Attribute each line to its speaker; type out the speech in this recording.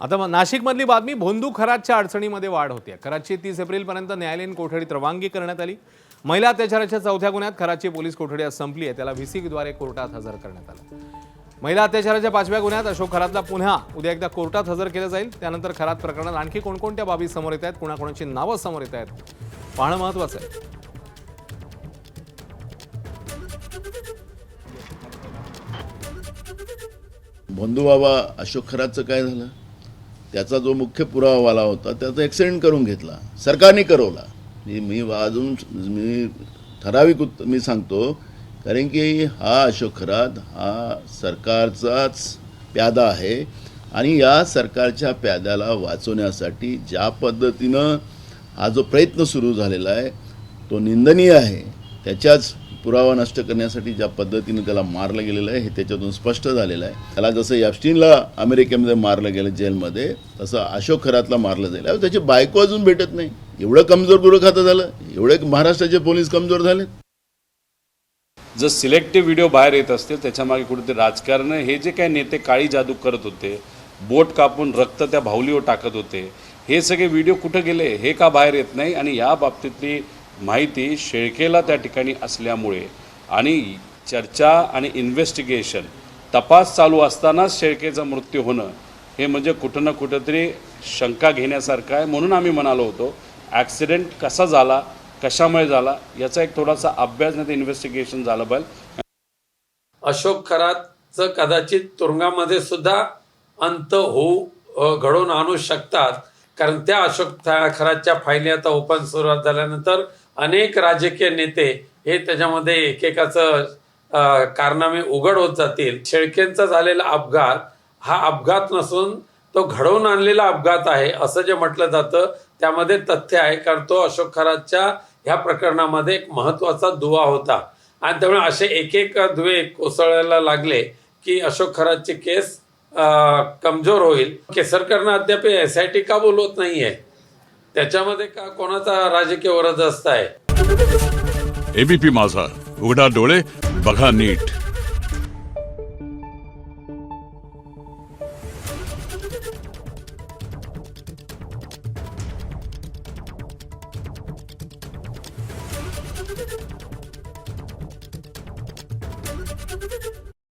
Speaker 1: आता नाशिकमधली बातमी भोंदू खरातच्या अडचणीमध्ये वाढ होते। खरातची 30 एप्रिलपर्यंत न्यायालयीन कोठडीत रवानगी करण्यात आली। महिला अत्याचाराच्या चौथ्या गुन्ह्यात खरातची पोलीस कोठडी आज संपली आहे। त्याला व्हीसीद्वारे कोर्टात हजर करण्यात आलं। महिला अत्याचाराच्या 5व्या गुन्ह्यात अशोक खरातला पुन्हा उद्या एकदा कोर्टात हजर केलं जाईल। त्यानंतर खरात प्रकरणात आणखी कोणकोणत्या बाबी समोर येत आहेत, कोणाकोणाची नावं समोर येत आहेत पाहणं महत्त्वाचं आहे।
Speaker 2: भोंदू बाबा अशोक खरातचं काय झालं? त्याचा जो मुख्य पुरावावाला होता त्याचा ॲक्सिडेंट करून घेतला, सरकारने करवला। मी ठराविक मी सांगतो, कारण की हा अशोक खरात हा सरकारचाच प्यादा आहे आणि या सरकारच्या प्याद्याला वाचवण्यासाठी ज्या पद्धतीनं हा जो प्रयत्न सुरू झालेला आहे तो निंदनीय आहे। त्याच्याच पुरावा नष्ट करण्यासाठी ज्या पद्धतीने त्याला मारलं गेलेलं आहे हे त्याच्यातून स्पष्ट झालेलं आहे। त्याला जसं एप्स्टीनला अमेरिकेमध्ये मारलं गेलं जेलमध्ये, तसं अशोक खरातला मारलं जाईल। त्याची बायको अजून भेटत नाही, एवढं कमजोर गुरु खातं झालं, एवढे महाराष्ट्राचे पोलीस कमजोर झाले।
Speaker 3: जर सिलेक्टिव्ह व्हिडिओ बाहेर येत असतील त्याच्यामागे कुठेतरी राजकारण, हे जे काही नेते काळी जादू करत होते, बोट कापून रक्त त्या भावलीवर टाकत होते, हे सगळे व्हिडिओ कुठे गेले हे का बाहेर येत नाही? आणि या बाबतीतली माहिती शेळकेला त्या ठिकाणी असल्यामुळे आणि चर्चा आणि इन्व्हेस्टिगेशन तपास चालू असतानाच शेळकेचा मृत्यू होणं हे म्हणजे कुठं ना कुठंतरी शंका घेण्यासारखं आहे। म्हणून आम्ही म्हणालो होतो ॲक्सिडेंट कसा झाला, कशामुळे झाला याचा एक थोडासा अभ्यास नाही इन्व्हेस्टिगेशन झालं पाहिजे।
Speaker 4: अशोक खरातचं कदाचित तुरुंगामध्ये सुद्धा अंत होऊ घडवून आणू शकतात, कारण त्या अशोक खरातच्या फायली आता ओपन सुरुवात झाल्यानंतर अनेक राजकीय नेते हे त्याच्यामध्ये एकेकाचं कारनामे उघड होत जातील। शेळकेंचा झालेला अपघात हा अपघात नसून तो घडवून आणलेला अपघात आहे असं जे म्हटलं जातं त्यामध्ये तथ्य आहे, कारण तो अशोक खरातच्या ह्या प्रकरणामध्ये एक महत्त्वाचा दुवा होता आणि त्यामुळे असे एक एक दुवे कोसळायला लागले की अशोक खरातची केस कमजोर होईल। केसरकरनं अद्याप SIT का बोलवत नाहीये? त्याच्यामध्ये का कोणाचा राजकीय वरदहस्त आहे?
Speaker 5: ABP माझा, उघडा डोळे बघा नीट।